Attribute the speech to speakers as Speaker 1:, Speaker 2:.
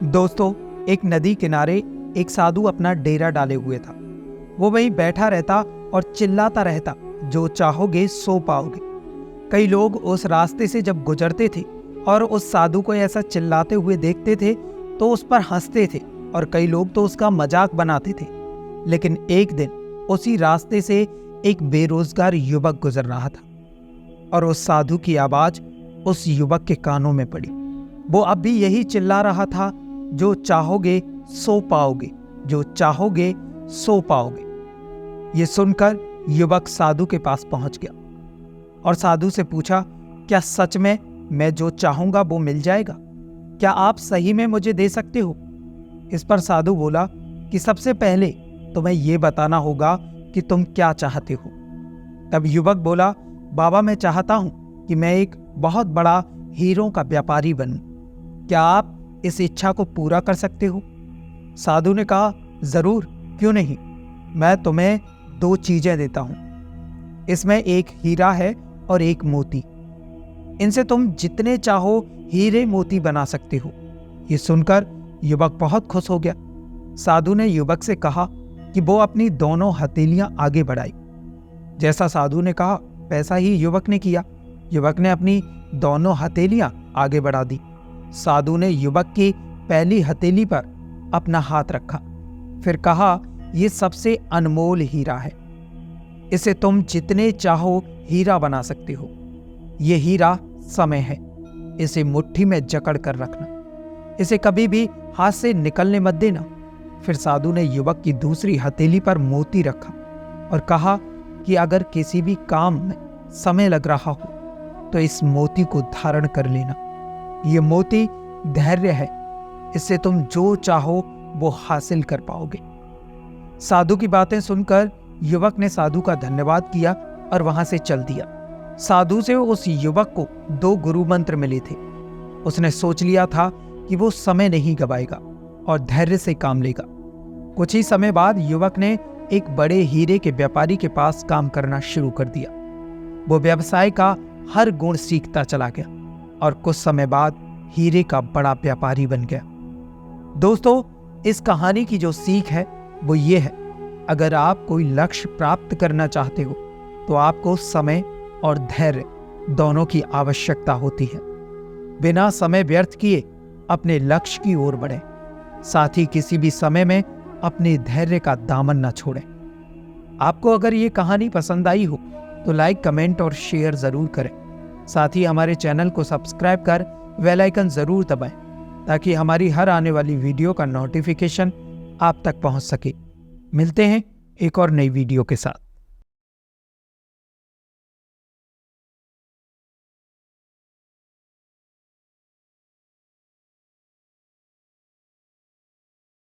Speaker 1: दोस्तों, एक नदी किनारे एक साधु अपना डेरा डाले हुए था। वो वहीं बैठा रहता और चिल्लाता रहता, जो चाहोगे सो पाओगे। कई लोग उस रास्ते से जब गुजरते थे और उस साधु को ऐसा चिल्लाते हुए देखते थे तो उस पर हंसते थे और कई लोग तो उसका मजाक बनाते थे। लेकिन एक दिन उसी रास्ते से एक बेरोजगार युवक गुजर रहा था और उस साधु की आवाज उस युवक के कानों में पड़ी। वो अब भी यही चिल्ला रहा था, जो चाहोगे सो पाओगे, जो चाहोगे सो पाओगे। ये सुनकर युवक साधु के पास पहुंच गया और साधु से पूछा, क्या सच में मैं जो चाहूंगा वो मिल जाएगा? क्या आप सही में मुझे दे सकते हो? इस पर साधु बोला कि सबसे पहले तुम्हें ये बताना होगा कि तुम क्या चाहते हो। तब युवक बोला, बाबा मैं चाहता हूं कि मैं एक बहुत बड़ा हीरों का व्यापारी बनूं। क्या आप इस इच्छा को पूरा कर सकते हो? साधु ने कहा, जरूर, क्यों नहीं। मैं तुम्हें 2 चीजें देता हूं। इसमें एक हीरा है और एक मोती। इनसे तुम जितने चाहो हीरे मोती बना सकते हो। ये सुनकर युवक बहुत खुश हो गया। साधु ने युवक से कहा कि वो अपनी दोनों हथेलियां आगे बढ़ाई। जैसा साधु ने कहा वैसा ही युवक ने किया। युवक ने अपनी दोनों हथेलियां आगे बढ़ा दी। साधु ने युवक की पहली हथेली पर अपना हाथ रखा, फिर कहा, यह सबसे अनमोल हीरा है। इसे तुम जितने चाहो हीरा बना सकते हो। यह हीरा समय है। इसे मुट्ठी में जकड़ कर रखना। इसे कभी भी हाथ से निकलने मत देना। फिर साधु ने युवक की दूसरी हथेली पर मोती रखा और कहा कि अगर किसी भी काम में समय लग रहा हो तो इस मोती को धारण कर लेना। ये मोती धैर्य है। इससे तुम जो चाहो वो हासिल कर पाओगे। साधु की बातें सुनकर युवक ने साधु का धन्यवाद किया और वहां से चल दिया। साधु से उस युवक को 2 गुरु मंत्र मिले थे। उसने सोच लिया था कि वो समय नहीं गवाएगा और धैर्य से काम लेगा। कुछ ही समय बाद युवक ने एक बड़े हीरे के व्यापारी के पास काम करना शुरू कर दिया। वो व्यवसाय का हर गुण सीखता चला गया और कुछ समय बाद हीरे का बड़ा व्यापारी बन गया। दोस्तों, इस कहानी की जो सीख है वो ये है, अगर आप कोई लक्ष्य प्राप्त करना चाहते हो तो आपको समय और धैर्य दोनों की आवश्यकता होती है। बिना समय व्यर्थ किए अपने लक्ष्य की ओर बढ़ें। साथ ही किसी भी समय में अपने धैर्य का दामन न छोड़ें। आपको अगर ये कहानी पसंद आई हो तो लाइक, कमेंट और शेयर जरूर करें। साथ ही हमारे चैनल को सब्सक्राइब कर बेल आइकन जरूर दबाएं ताकि हमारी हर आने वाली वीडियो का नोटिफिकेशन आप तक पहुंच सके। मिलते हैं एक और नई वीडियो के साथ।